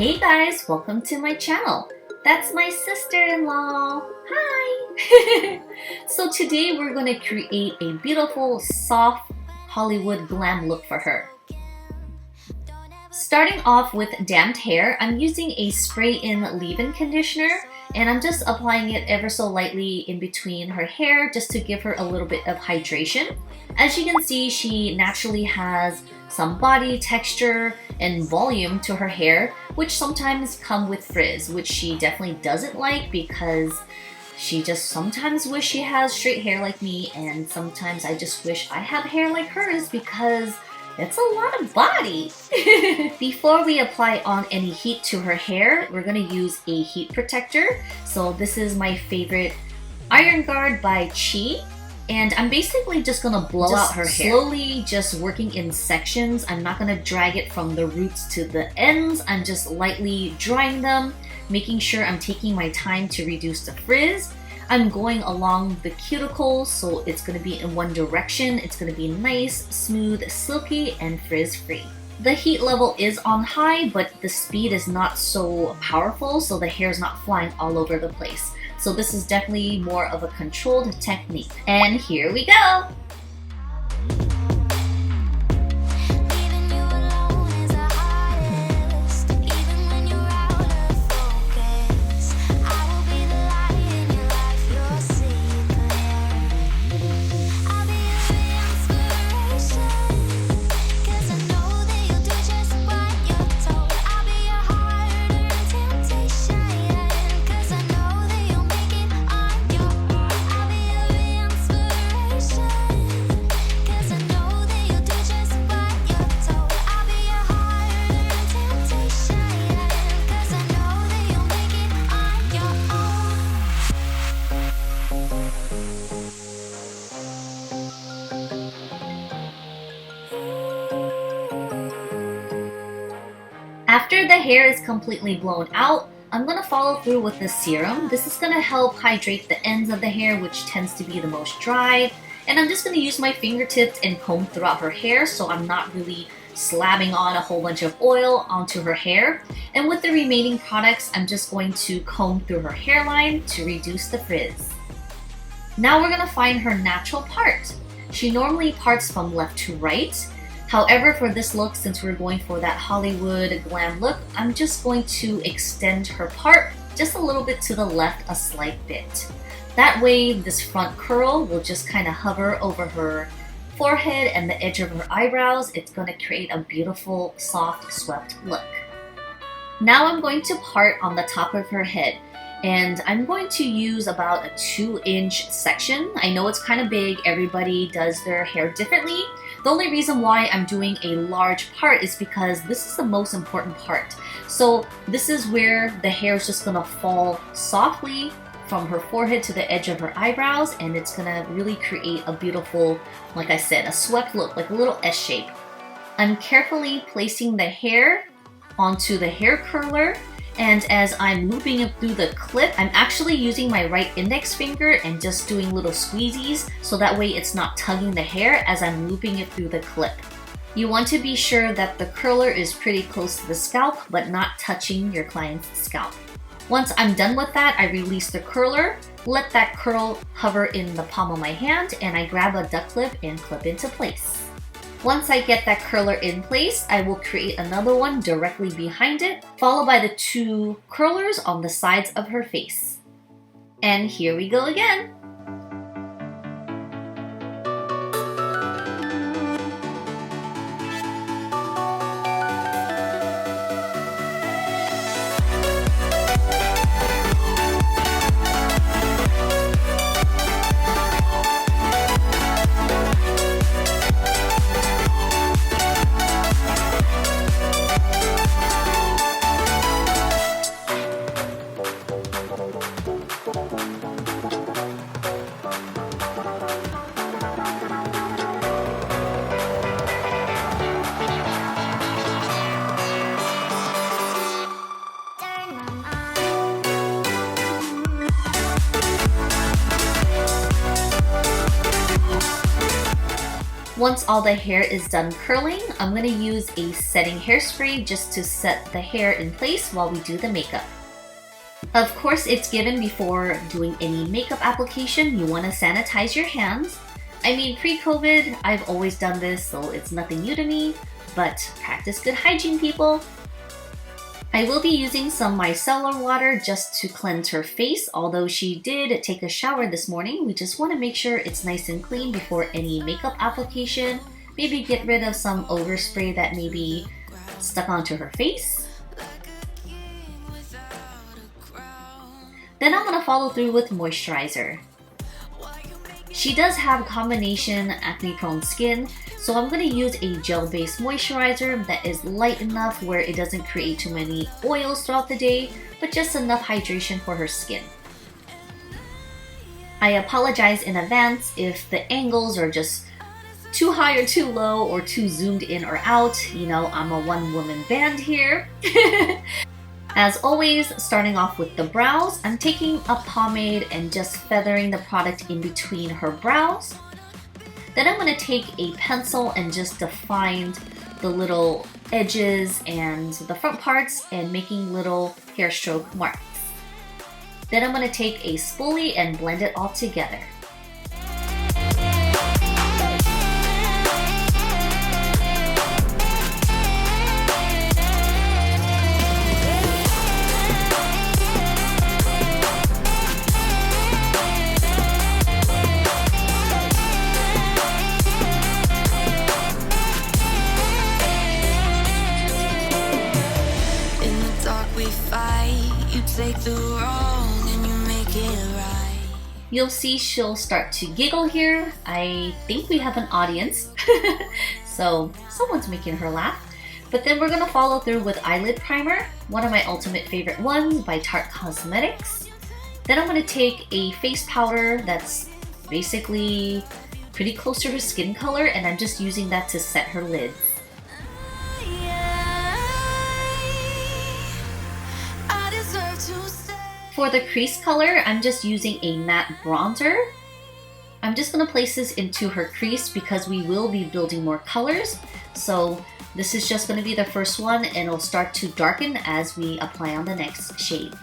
Hey guys, welcome to my channel. That's my sister-in-law. Hi! So today we're going to create a beautiful, soft Hollywood glam look for her. Starting off with damped hair, I'm using a spray-in leave-in conditioner and I'm just applying it ever so lightly in between her hair just to give her a little bit of hydration. As you can see, she naturally has some body texture and volume to her hair, which sometimes come with frizz, which she definitely doesn't like because she just sometimes wish she has straight hair like me, and sometimes I just wish I have hair like hers because it's a lot of body. Before we apply on any heat to her hair, we're gonna use a heat protector. So this is my favorite Iron Guard by Chi. And I'm basically just gonna blow out her hair. Slowly just working in sections. I'm not gonna drag it from the roots to the ends. I'm just lightly drying them, making sure I'm taking my time to reduce the frizz. I'm going along the cuticles, so it's gonna be in one direction. It's gonna be nice, smooth, silky, and frizz-free. The heat level is on high, but the speed is not so powerful, so the hair is not flying all over the place. So this is definitely more of a controlled technique. And here we go! After the hair is completely blown out, I'm going to follow through with the serum. This is going to help hydrate the ends of the hair, which tends to be the most dry. And I'm just going to use my fingertips and comb throughout her hair, so I'm not really slapping on a whole bunch of oil onto her hair. And with the remaining products, I'm just going to comb through her hairline to reduce the frizz. Now we're going to find her natural part. She normally parts from left to right. However, for this look, since we're going for that Hollywood glam look, I'm just going to extend her part just a little bit to the left, a slight bit. That way, this front curl will just kind of hover over her forehead and the edge of her eyebrows. It's going to create a beautiful, soft, swept look. Now I'm going to part on the top of her head. And I'm going to use about a 2-inch section. I know it's kind of big, everybody does their hair differently. The only reason why I'm doing a large part is because this is the most important part. So this is where the hair is just gonna fall softly from her forehead to the edge of her eyebrows, and it's gonna really create a beautiful, like I said, a swept look, like a little S shape. I'm carefully placing the hair onto the hair curler. And as I'm looping it through the clip, I'm actually using my right index finger and just doing little squeezies so that way it's not tugging the hair as I'm looping it through the clip. You want to be sure that the curler is pretty close to the scalp but not touching your client's scalp. Once I'm done with that, I release the curler, let that curl hover in the palm of my hand, and I grab a duck clip and clip into place. Once I get that curler in place, I will create another one directly behind it, followed by the 2 curlers on the sides of her face. And here we go again! Once all the hair is done curling, I'm going to use a setting hairspray just to set the hair in place while we do the makeup. Of course, it's given before doing any makeup application, you want to sanitize your hands. I mean, pre-COVID, I've always done this, so it's nothing new to me, but practice good hygiene, people. I will be using some micellar water just to cleanse her face. Although she did take a shower this morning, we just want to make sure it's nice and clean before any makeup application. Maybe get rid of some overspray that may be stuck onto her face. Then I'm going to follow through with moisturizer. She does have combination acne-prone skin, so I'm going to use a gel-based moisturizer that is light enough where it doesn't create too many oils throughout the day, but just enough hydration for her skin. I apologize in advance if the angles are just too high or too low or too zoomed in or out. You know, I'm a one-woman band here. As always, starting off with the brows, I'm taking a pomade and just feathering the product in between her brows. Then I'm going to take a pencil and just define the little edges and the front parts and making little hair stroke marks. Then I'm going to take a spoolie and blend it all together. You'll see she'll start to giggle here. I think we have an audience, so someone's making her laugh. But then we're gonna follow through with eyelid primer, one of my ultimate favorite ones by Tarte Cosmetics. Then I'm gonna take a face powder that's basically pretty close to her skin color, and I'm just using that to set her lids. For the crease color, I'm just using a matte bronzer. I'm just going to place this into her crease because we will be building more colors. So this is just going to be the first one, and it'll start to darken as we apply on the next shades.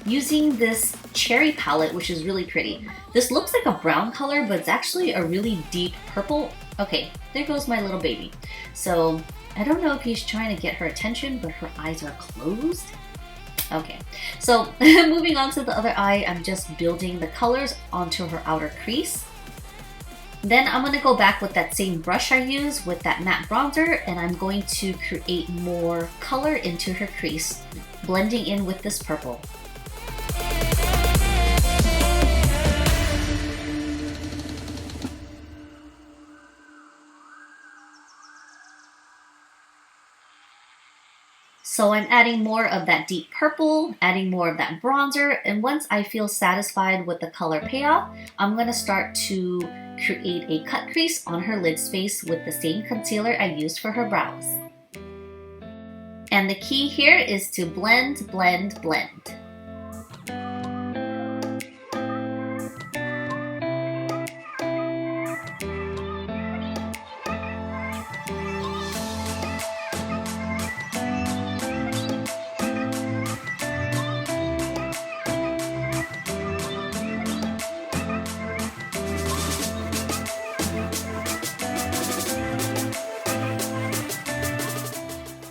Using this cherry palette, which is really pretty. This looks like a brown color, but it's actually a really deep purple. Okay, there goes my little baby. So I don't know if he's trying to get her attention, but her eyes are closed. Okay, so moving on to the other eye, I'm just building the colors onto her outer crease. Then I'm going to go back with that same brush I used with that matte bronzer, and I'm going to create more color into her crease, blending in with this purple. So I'm adding more of that deep purple, adding more of that bronzer, and once I feel satisfied with the color payoff, I'm going to start to create a cut crease on her lid space with the same concealer I used for her brows. And the key here is to blend, blend, blend.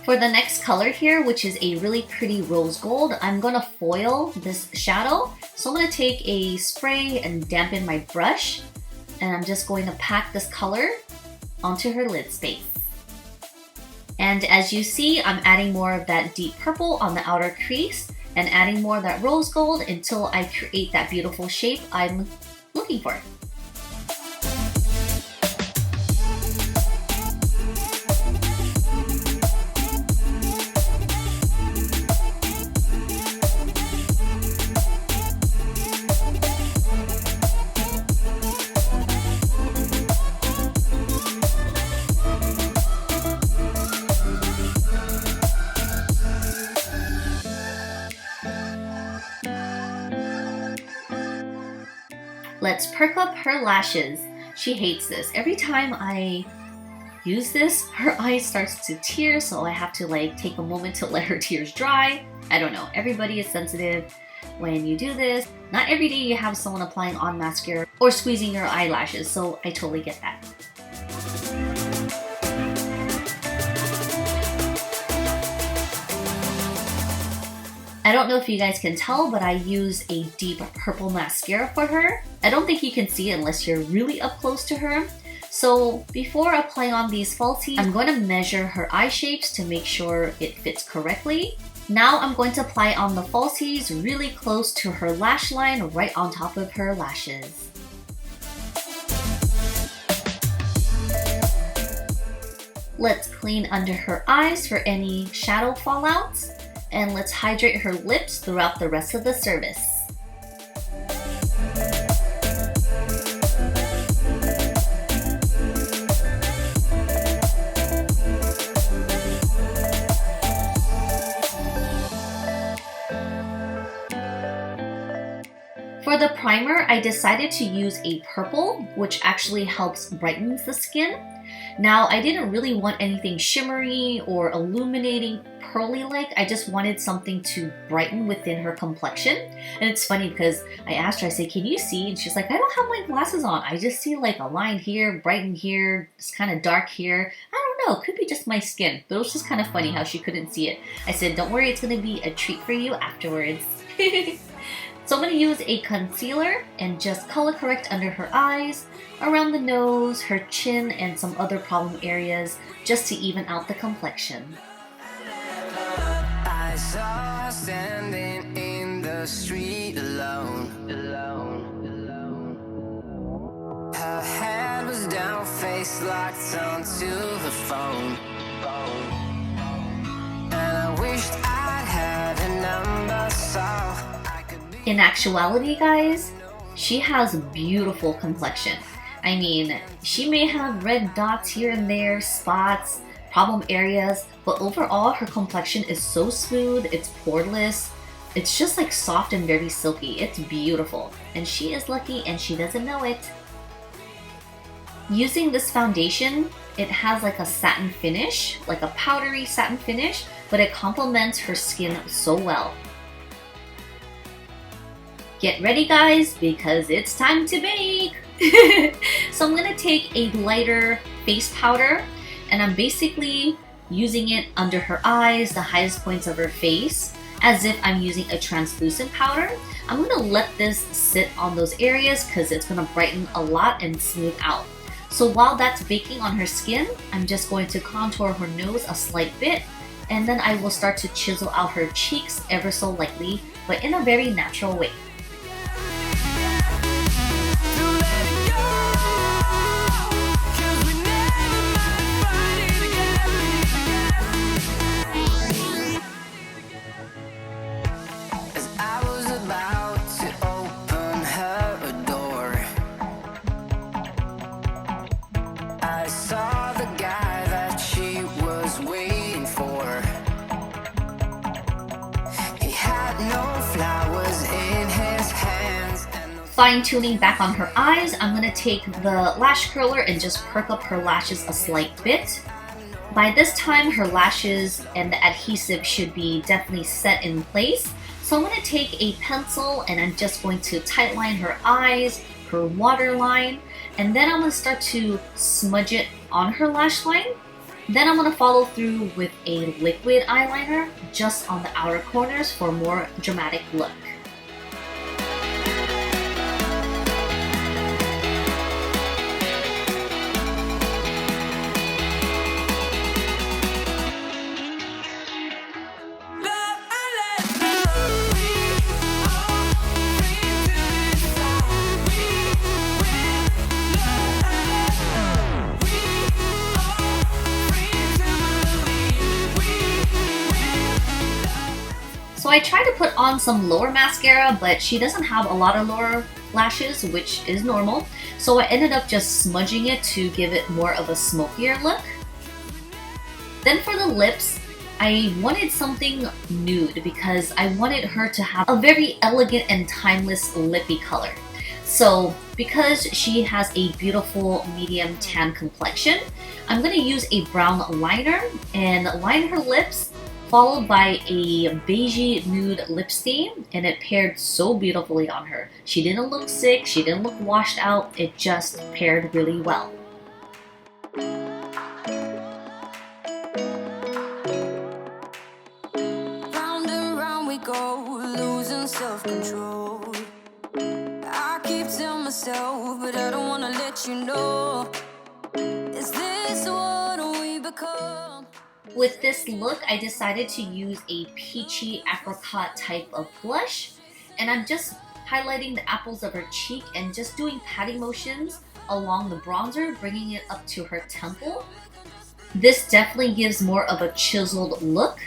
For the next color here, which is a really pretty rose gold, I'm going to foil this shadow. So I'm going to take a spray and dampen my brush, and I'm just going to pack this color onto her lid space. And as you see, I'm adding more of that deep purple on the outer crease and adding more of that rose gold until I create that beautiful shape I'm looking for. Let's perk up her lashes. She hates this. Every time I use this, her eye starts to tear, so I have to like take a moment to let her tears dry. I don't know, everybody is sensitive when you do this. Not every day you have someone applying on mascara or squeezing your eyelashes, so I totally get that. I don't know if you guys can tell, but I use a deep purple mascara for her. I don't think you can see it unless you're really up close to her. So before applying on these falsies, I'm going to measure her eye shapes to make sure it fits correctly. Now I'm going to apply on the falsies really close to her lash line, right on top of her lashes. Let's clean under her eyes for any shadow fallouts. And let's hydrate her lips throughout the rest of the service. For the primer, I decided to use a purple, which actually helps brighten the skin. Now, I didn't really want anything shimmery or illuminating pearly-like. I just wanted something to brighten within her complexion. And it's funny because I asked her, I said, can you see? And she's like, I don't have my glasses on. I just see like a line here, brighten here, it's kind of dark here. I don't know, it could be just my skin. But it was just kind of funny how she couldn't see it. I said, don't worry, it's going to be a treat for you afterwards. So I'm going to use a concealer and just color correct under her eyes, around the nose, her chin, and some other problem areas just to even out the complexion. I saw her standing in the street alone. Her head was down, face locked onto her phone. And I wished I'd had a number so I could be. In actuality, guys, she has a beautiful complexion. I mean, she may have red dots here and there, spots, problem areas, but overall her complexion is so smooth, it's poreless, it's just like soft and very silky. It's beautiful. And she is lucky and she doesn't know it. Using this foundation, it has like a satin finish, like a powdery satin finish, but it complements her skin so well. Get ready, guys, because it's time to bake! So I'm gonna take a lighter face powder and I'm basically using it under her eyes, the highest points of her face, as if I'm using a translucent powder. I'm gonna let this sit on those areas because it's gonna brighten a lot and smooth out. So while that's baking on her skin, I'm just going to contour her nose a slight bit, and then I will start to chisel out her cheeks ever so lightly, but in a very natural way. I saw the guy that she was waiting for. He had no flowers in his hands. Fine-tuning back on her eyes, I'm going to take the lash curler and just perk up her lashes a slight bit. By this time, her lashes and the adhesive should be definitely set in place. So I'm going to take a pencil and I'm just going to tightline her eyes, her waterline, and then I'm going to start to smudge it on her lash line. Then I'm going to follow through with a liquid eyeliner just on the outer corners for a more dramatic look. So I tried to put on some lower mascara, but she doesn't have a lot of lower lashes, which is normal. So I ended up just smudging it to give it more of a smokier look. Then for the lips, I wanted something nude because I wanted her to have a very elegant and timeless lippy color. So because she has a beautiful medium tan complexion, I'm going to use a brown liner and line her lips, followed by a beigey nude lip stain, and it paired so beautifully on her. She didn't look sick, she didn't look washed out, it just paired really well. Round and round we go, losing self-control. I keep telling myself, but I don't wanna let you know. Is this what we become? With this look, I decided to use a peachy apricot type of blush, and I'm just highlighting the apples of her cheek and just doing patting motions along the bronzer, bringing it up to her temple. This definitely gives more of a chiseled look.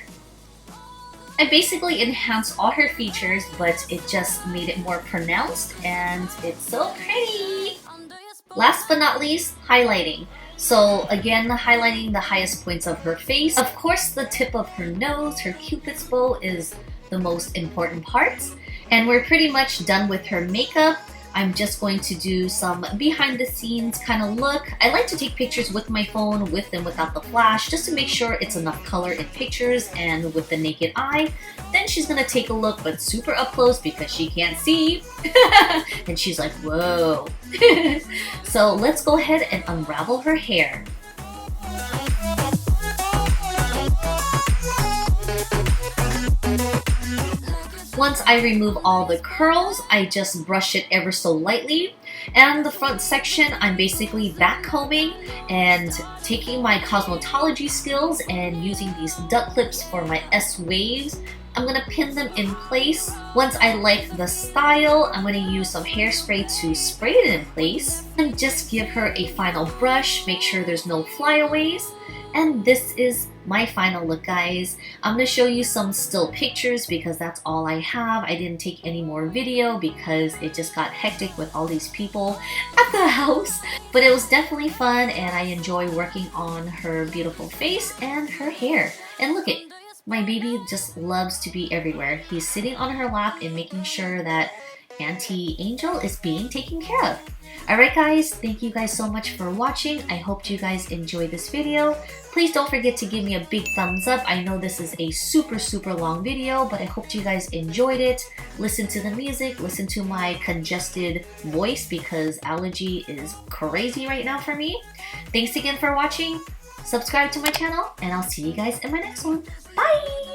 I basically enhanced all her features, but it just made it more pronounced, and it's so pretty! Last but not least, highlighting. So again, highlighting the highest points of her face. Of course, the tip of her nose, her cupid's bow, is the most important part. And we're pretty much done with her makeup. I'm just going to do some behind the scenes kind of look. I like to take pictures with my phone, with and without the flash, just to make sure it's enough color in pictures and with the naked eye. Then she's gonna take a look, but super up close because she can't see. And she's like, whoa. So let's go ahead and unravel her hair. Once I remove all the curls, I just brush it ever so lightly. And the front section, I'm basically back combing and taking my cosmetology skills and using these duck clips for my S waves. I'm gonna pin them in place. Once I like the style, I'm gonna use some hairspray to spray it in place and just give her a final brush, make sure there's no flyaways. And this is my final look, guys. I'm gonna show you some still pictures because that's all I have. I didn't take any more video because it just got hectic with all these people at the house. But it was definitely fun and I enjoy working on her beautiful face and her hair. And look at my baby just loves to be everywhere. He's sitting on her lap and making sure that Auntie Angel is being taken care of. Alright guys, thank you guys so much for watching. I hope you guys enjoyed this video. Please don't forget to give me a big thumbs up. I know this is a super long video, but I hope you guys enjoyed it. Listen to the music, listen to my congested voice because allergy is crazy right now for me. Thanks again for watching. Subscribe to my channel and I'll see you guys in my next one. Bye!